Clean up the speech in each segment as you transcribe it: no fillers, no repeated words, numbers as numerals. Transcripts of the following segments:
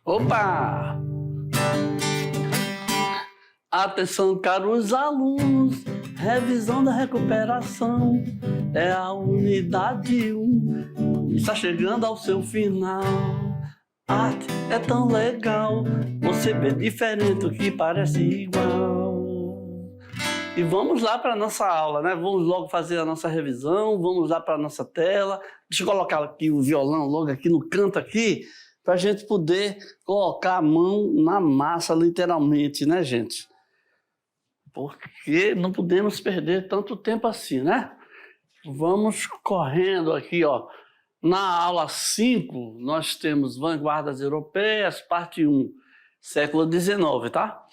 Opa! Atenção, caros alunos, revisão da recuperação é a unidade 1, está chegando ao seu final. Arte é tão legal, você vê diferente o que parece igual. E vamos lá para a nossa aula, né? Vamos logo fazer a nossa revisão, vamos lá para a nossa tela. Deixa eu colocar aqui o violão logo aqui no canto aqui, para a gente poder colocar a mão na massa, literalmente, né, gente? Porque não podemos perder tanto tempo assim, né? Vamos correndo aqui, ó. Na aula 5, nós temos Vanguardas Europeias, parte 1, século XIX, tá?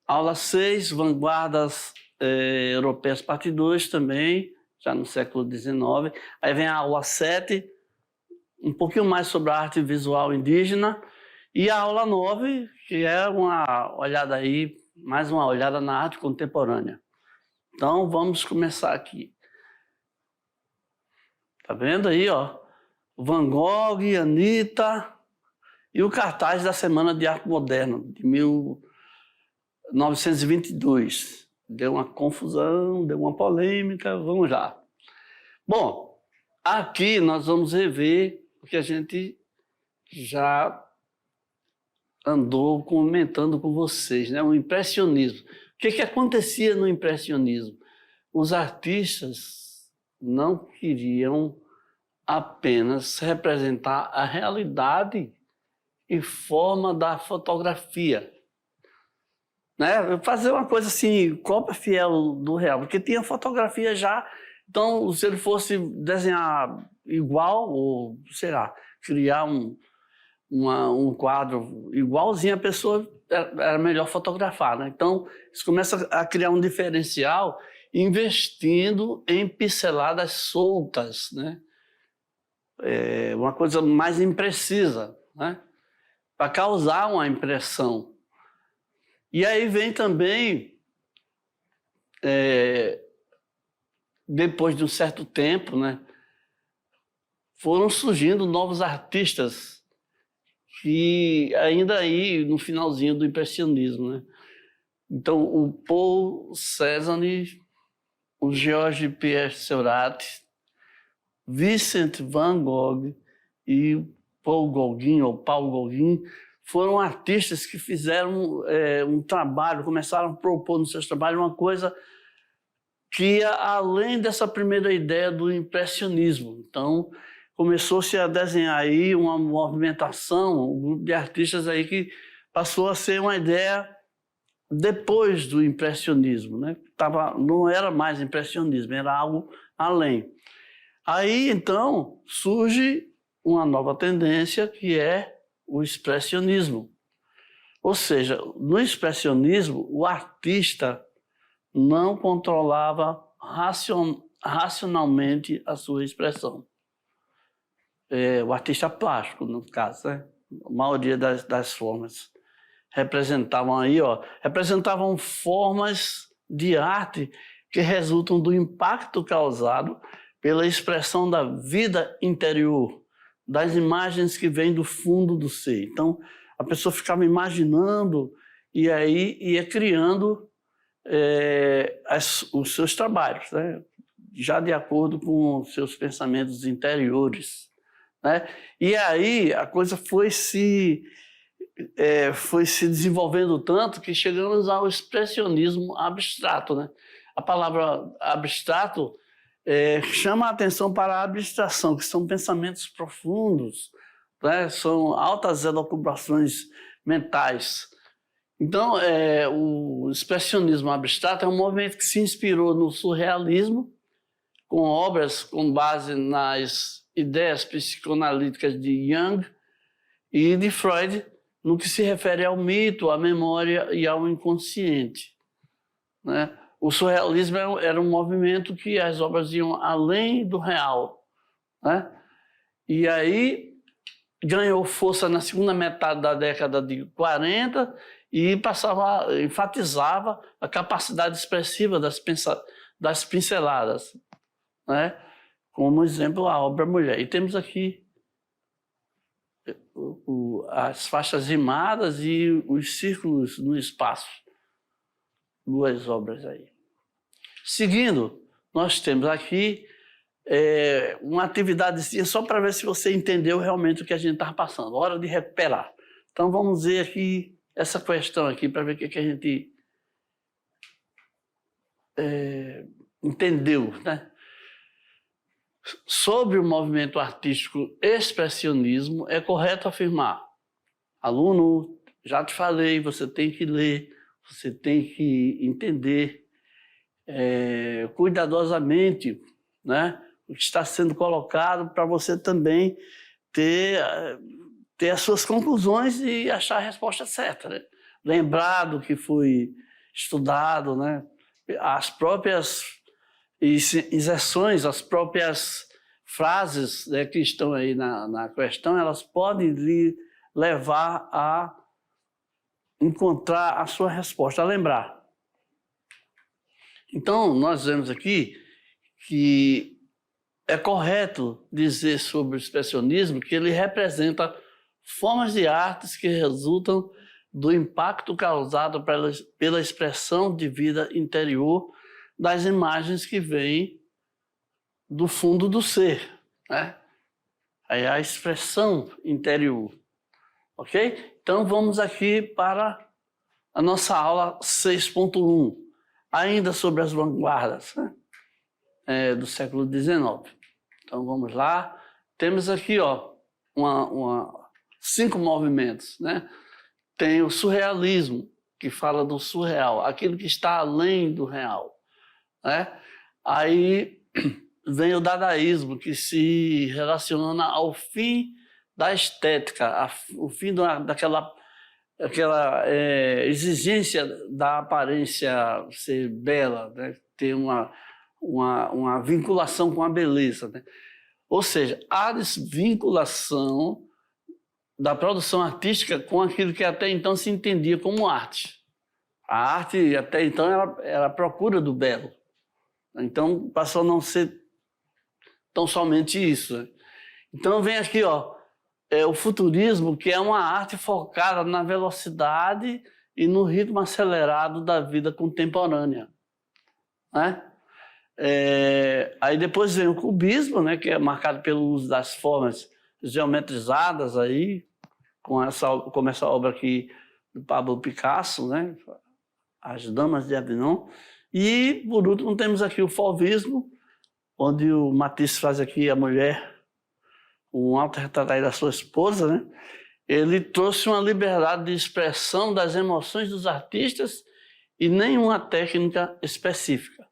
Aula 6, Vanguardas Europeias, parte 2 também, já no século XIX. Aí vem a aula 7, um pouquinho mais sobre a arte visual indígena, e a aula 9, que é uma olhada aí, mais uma olhada na arte contemporânea. Então, vamos começar aqui. Tá vendo aí, ó? Van Gogh, Anitta e o cartaz da Semana de Arte Moderna, de 1922. Deu uma confusão, deu uma polêmica, vamos lá. Bom, aqui nós vamos rever o que a gente já andou comentando com vocês, né? O impressionismo. O que acontecia no impressionismo? Os artistas não queriam apenas representar a realidade e forma da fotografia, né? Fazer uma coisa assim, cópia fiel do real, porque tinha fotografia já. Então, se ele fosse desenhar igual, ou, sei lá, criar um quadro igualzinho, a pessoa era melhor fotografar, né? Então, eles começam a criar um diferencial investindo em pinceladas soltas, né? Uma coisa mais imprecisa, né? Para causar uma impressão. E aí vem também... depois de um certo tempo, né, foram surgindo novos artistas que ainda aí no finalzinho do impressionismo, né? Então, o Paul Cézanne, o Georges Pierre Seurat, Vincent van Gogh e Paul Gauguin foram artistas que fizeram um trabalho, começaram a propor nos seus trabalhos uma coisa que ia além dessa primeira ideia do impressionismo. Então, começou-se a desenhar aí uma movimentação, um grupo de artistas aí que passou a ser uma ideia depois do impressionismo, né? Não era mais impressionismo, era algo além. Aí, então, surge uma nova tendência que é o expressionismo. Ou seja, no expressionismo, o artista não controlava racionalmente a sua expressão. O artista plástico, no caso, né? A maioria das formas representavam formas de arte que resultam do impacto causado pela expressão da vida interior, das imagens que vêm do fundo do ser. Então, a pessoa ficava imaginando e aí ia criando os seus trabalhos, né? Já de acordo com os seus pensamentos interiores, né? E aí a coisa foi se desenvolvendo tanto que chegamos ao expressionismo abstrato, né? A palavra abstrato chama a atenção para a abstração, que são pensamentos profundos, né? São altas elucubrações mentais. Então, o expressionismo abstrato é um movimento que se inspirou no surrealismo, com obras com base nas ideias psicoanalíticas de Jung e de Freud, no que se refere ao mito, à memória e ao inconsciente, né? O surrealismo era um movimento que as obras iam além do real, né? E aí ganhou força na segunda metade da década de 40 e enfatizava a capacidade expressiva das pinceladas, né? Como exemplo, a obra Mulher. E temos aqui as faixas rimadas e os círculos no espaço. Duas obras aí. Seguindo, nós temos aqui uma atividade só para ver se você entendeu realmente o que a gente está passando. Hora de recuperar. Então vamos ver aqui essa questão aqui para ver o que a gente entendeu, né? Sobre o movimento artístico expressionismo, é correto afirmar: aluno, já te falei, você tem que ler, você tem que entender cuidadosamente, né, o que está sendo colocado para você também ter as suas conclusões e achar a resposta certa, né? Lembrar do que foi estudado, né? As próprias inserções, as próprias frases, né, que estão aí na questão, elas podem lhe levar a encontrar a sua resposta, a lembrar. Então, nós vemos aqui que é correto dizer sobre o expressionismo que ele representa formas de artes que resultam do impacto causado pela expressão de vida interior das imagens que vêm do fundo do ser, né? Aí a expressão interior, ok? Então vamos aqui para a nossa aula 6.1, ainda sobre as vanguardas, né? Do século XIX. Então vamos lá. Temos aqui, ó, 5 movimentos, né? Tem o surrealismo, que fala do surreal, aquilo que está além do real, né? Aí vem o dadaísmo, que se relaciona ao fim da estética, o fim daquela exigência da aparência ser bela, né? Ter uma vinculação com a beleza, né? Ou seja, a desvinculação da produção artística com aquilo que até então se entendia como arte. A arte, até então, era a procura do belo. Então, passou a não ser tão somente isso, né? Então, vem aqui, ó, o futurismo, que é uma arte focada na velocidade e no ritmo acelerado da vida contemporânea, né? Aí depois vem o cubismo, né, que é marcado pelo uso das formas geometrizadas, aí, como essa obra aqui do Pablo Picasso, né, As Damas de Avignon. E, por último, temos aqui o fauvismo, onde o Matisse faz aqui a mulher, um autorretrato aí da sua esposa, né? Ele trouxe uma liberdade de expressão das emoções dos artistas e nenhuma técnica específica,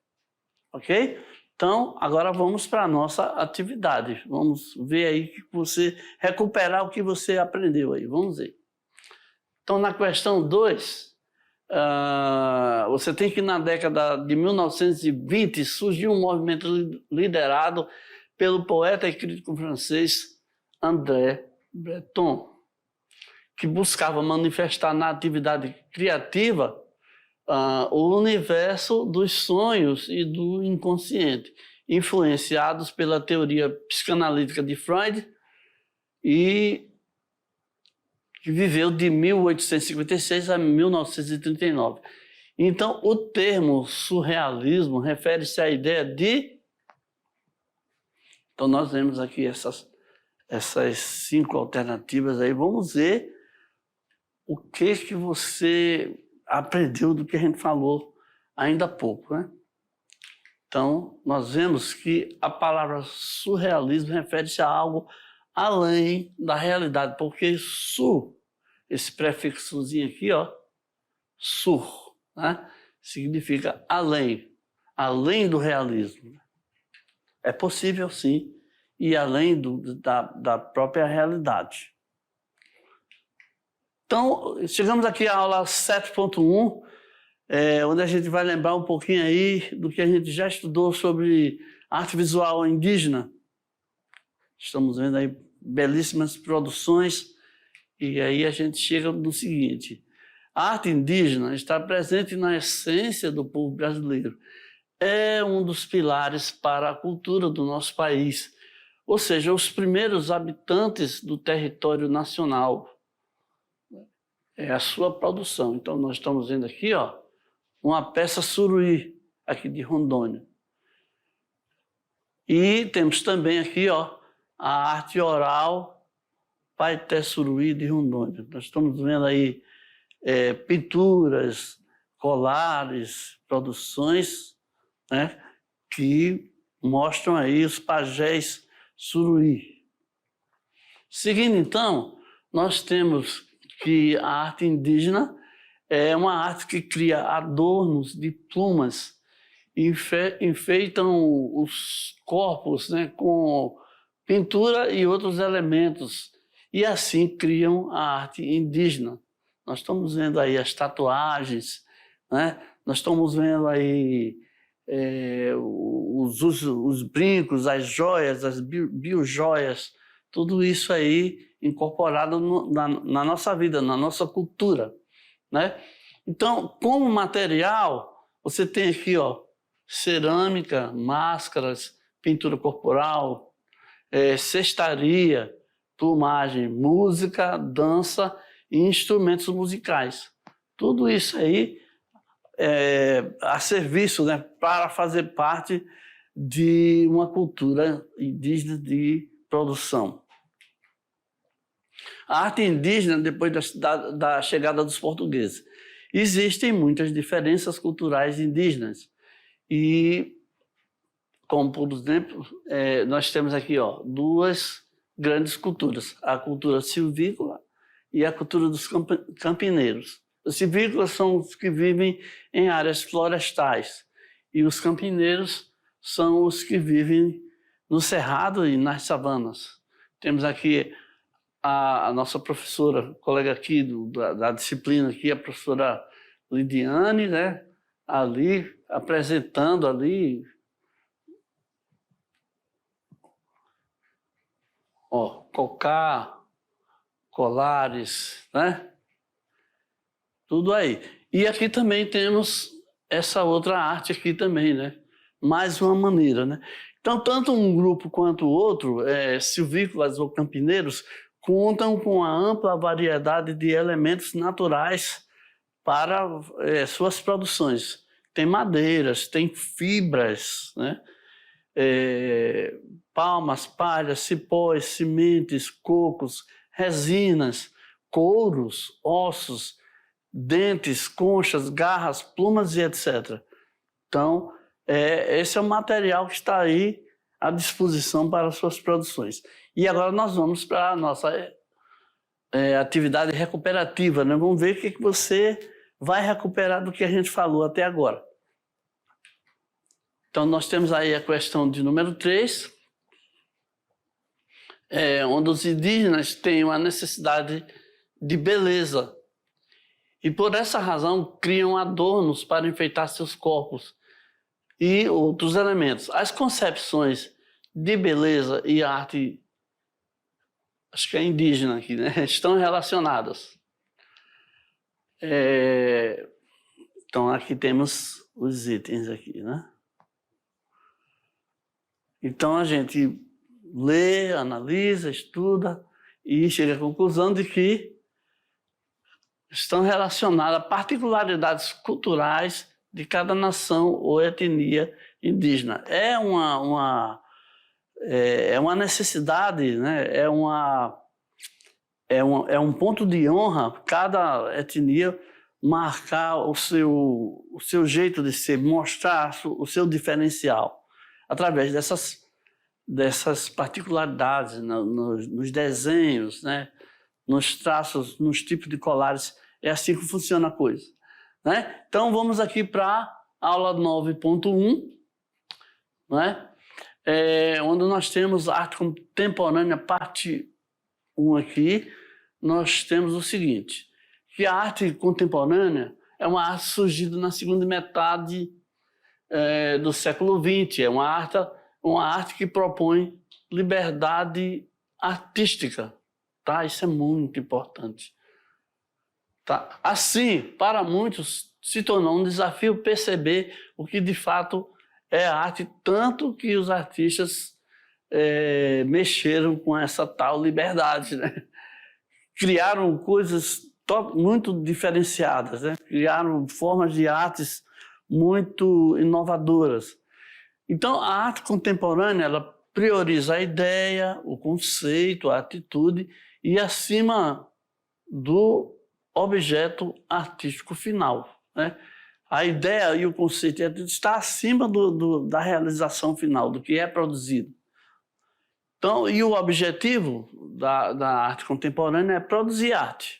ok? Então, agora vamos para a nossa atividade. Vamos ver aí que você recuperar o que você aprendeu aí. Vamos ver. Então, na questão 2, você tem que na década de 1920 surgiu um movimento liderado pelo poeta e crítico francês André Breton, que buscava manifestar na atividade criativa o universo dos sonhos e do inconsciente, influenciados pela teoria psicanalítica de Freud, e que viveu de 1856 a 1939. Então, o termo surrealismo refere-se à ideia de... Então, nós vemos aqui essas 5 alternativas aí. Vamos ver o que você aprendeu do que a gente falou ainda há pouco, né? Então, nós vemos que a palavra surrealismo refere-se a algo além da realidade, porque esse prefixozinho aqui, ó, sur, né, significa além do realismo. É possível, sim, ir além da própria realidade. Então, chegamos aqui à aula 7.1, onde a gente vai lembrar um pouquinho aí do que a gente já estudou sobre arte visual indígena. Estamos vendo aí belíssimas produções, e aí a gente chega no seguinte: a arte indígena está presente na essência do povo brasileiro. É um dos pilares para a cultura do nosso país, ou seja, os primeiros habitantes do território nacional. É a sua produção. Então, nós estamos vendo aqui, ó, uma peça Suruí, aqui de Rondônia. E temos também aqui, ó, a arte oral Paeté Suruí de Rondônia. Nós estamos vendo aí pinturas, colares, produções, né, que mostram aí os pajés Suruí. Seguindo, então, nós temos que a arte indígena é uma arte que cria adornos de plumas e enfeitam os corpos, né, com pintura e outros elementos, e assim criam a arte indígena. Nós estamos vendo aí as tatuagens, né? Nós estamos vendo aí os brincos, as joias, as biojoias, tudo isso aí incorporado na nossa vida, na nossa cultura, né? Então, como material, você tem aqui, ó, cerâmica, máscaras, pintura corporal, cestaria, plumagem, música, dança e instrumentos musicais. Tudo isso aí a serviço, né, para fazer parte de uma cultura indígena de produção. A arte indígena, depois da chegada dos portugueses. Existem muitas diferenças culturais indígenas. E, como por exemplo, nós temos aqui, ó, duas grandes culturas. A cultura silvícola e a cultura dos campineiros. Os silvícolas são os que vivem em áreas florestais. E os campineiros são os que vivem no cerrado e nas savanas. Temos aqui a nossa professora, colega aqui da disciplina aqui, a professora Lidiane, né, ali, apresentando ali, ó, cocá, colares, né, tudo aí. E aqui também temos essa outra arte aqui também, né, mais uma maneira, né. Então, tanto um grupo quanto o outro, silvícolas ou campineiros, contam com a ampla variedade de elementos naturais para suas produções. Tem madeiras, tem fibras, né? Palmas, palhas, cipós, sementes, cocos, resinas, couros, ossos, dentes, conchas, garras, plumas e etc. Então, esse é o material que está aí à disposição para suas produções. E agora nós vamos para a nossa atividade recuperativa, né? Vamos ver o que você vai recuperar do que a gente falou até agora. Então, nós temos aí a questão de número 3, onde os indígenas têm uma necessidade de beleza. E por essa razão criam adornos para enfeitar seus corpos e outros elementos. As concepções de beleza e arte, acho que é indígena aqui, né, estão relacionadas. Então, aqui temos os itens aqui, né? Então, a gente lê, analisa, estuda e chega à conclusão de que estão relacionadas a particularidades culturais de cada nação ou etnia indígena. É uma necessidade, né? É um ponto de honra cada etnia marcar o seu jeito de ser, mostrar o seu diferencial através dessas particularidades nos desenhos, né? Nos traços, nos tipos de colares. É assim que funciona a coisa, né? Então, vamos aqui para a aula 9.1, né? Onde nós temos arte contemporânea, parte 1 aqui. Nós temos o seguinte: que a arte contemporânea é uma arte surgida na segunda metade do século XX. É uma arte que propõe liberdade artística. Tá? Isso é muito importante. Tá? Assim, para muitos, se tornou um desafio perceber o que de fato é arte, tanto que os artistas mexeram com essa tal liberdade, né? Criaram coisas muito diferenciadas, né? Criaram formas de artes muito inovadoras. Então, a arte contemporânea, ela prioriza a ideia, o conceito, a atitude e acima do objeto artístico final, né? A ideia e o conceito está acima da realização final, do que é produzido. Então, e o objetivo da arte contemporânea é produzir arte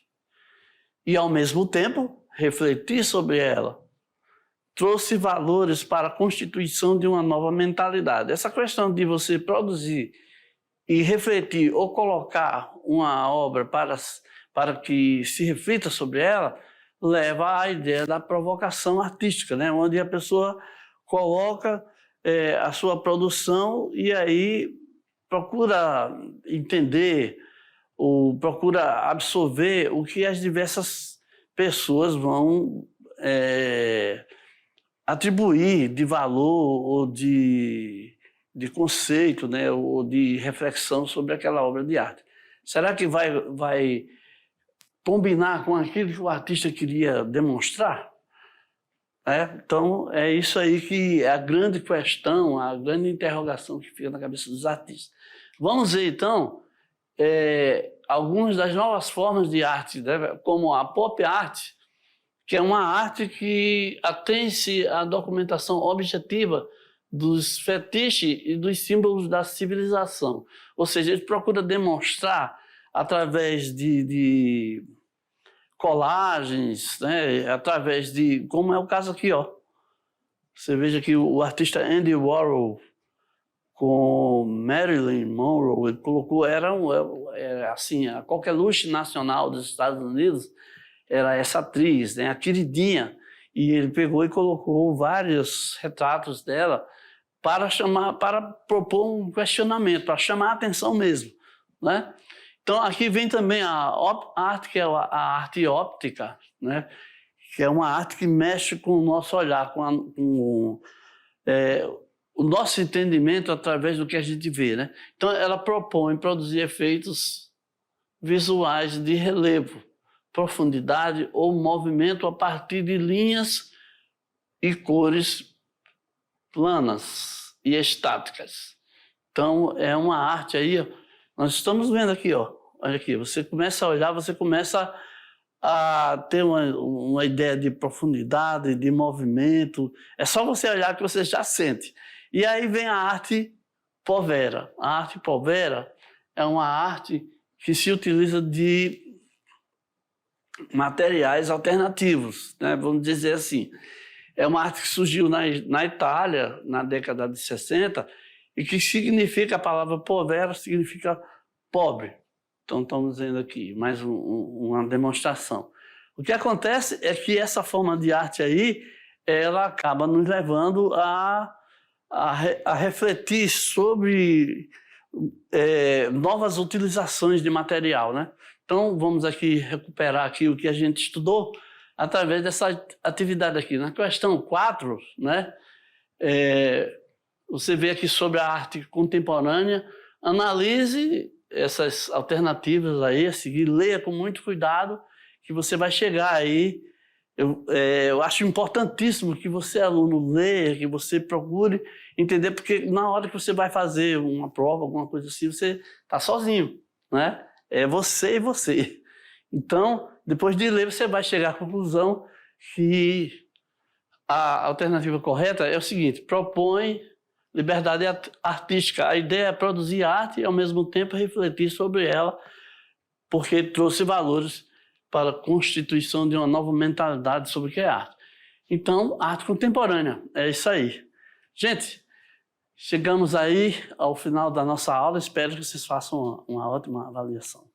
e, ao mesmo tempo, refletir sobre ela. Trouxe valores para a constituição de uma nova mentalidade. Essa questão de você produzir e refletir ou colocar uma obra para que se reflita sobre ela, leva à ideia da provocação artística, né? Onde a pessoa coloca a sua produção e aí procura entender ou procura absorver o que as diversas pessoas vão atribuir de valor ou de conceito, né? Ou de reflexão sobre aquela obra de arte. Será que vai combinar com aquilo que o artista queria demonstrar? Então, é isso aí que é a grande questão, a grande interrogação que fica na cabeça dos artistas. Vamos ver, então, algumas das novas formas de arte, né? Como a pop art, que é uma arte que atém-se à documentação objetiva dos fetiches e dos símbolos da civilização. Ou seja, ele procura demonstrar, através de colagens, né? Através de, como é o caso aqui, ó. Você veja que o artista Andy Warhol, com Marilyn Monroe, ele colocou, era assim, a coqueluche nacional dos Estados Unidos era essa atriz, né? A queridinha, e ele pegou e colocou vários retratos dela para propor um questionamento, para chamar a atenção mesmo, né? Então, aqui vem também a arte, que é a arte óptica, né? Que é uma arte que mexe com o nosso olhar, com o nosso entendimento através do que a gente vê, né? Então, ela propõe produzir efeitos visuais de relevo, profundidade ou movimento a partir de linhas e cores planas e estáticas. Então, é uma arte aí, ó, nós estamos vendo aqui, ó, olha aqui, você começa a olhar, você começa a ter uma ideia de profundidade, de movimento. É só você olhar que você já sente. E aí vem a arte povera. A arte povera é uma arte que se utiliza de materiais alternativos, né? Vamos dizer assim. É uma arte que surgiu na Itália, na década de 60, e que significa, a palavra povera significa pobre. Então, estamos vendo aqui mais uma demonstração. O que acontece é que essa forma de arte aí, ela acaba nos levando a refletir sobre novas utilizações de material, né? Então, vamos aqui recuperar aqui o que a gente estudou através dessa atividade aqui. Na questão 4, né, você vê aqui sobre a arte contemporânea, analise essas alternativas aí, a seguir, leia com muito cuidado, que você vai chegar aí. Eu acho importantíssimo que você, aluno, leia, que você procure entender, porque na hora que você vai fazer uma prova, alguma coisa assim, você está sozinho, né? É você e você. Então, depois de ler, você vai chegar à conclusão que a alternativa correta é o seguinte: propõe liberdade artística. A ideia é produzir arte e, ao mesmo tempo, refletir sobre ela, porque trouxe valores para a constituição de uma nova mentalidade sobre o que é arte. Então, arte contemporânea, é isso aí. Gente, chegamos aí ao final da nossa aula, espero que vocês façam uma ótima avaliação.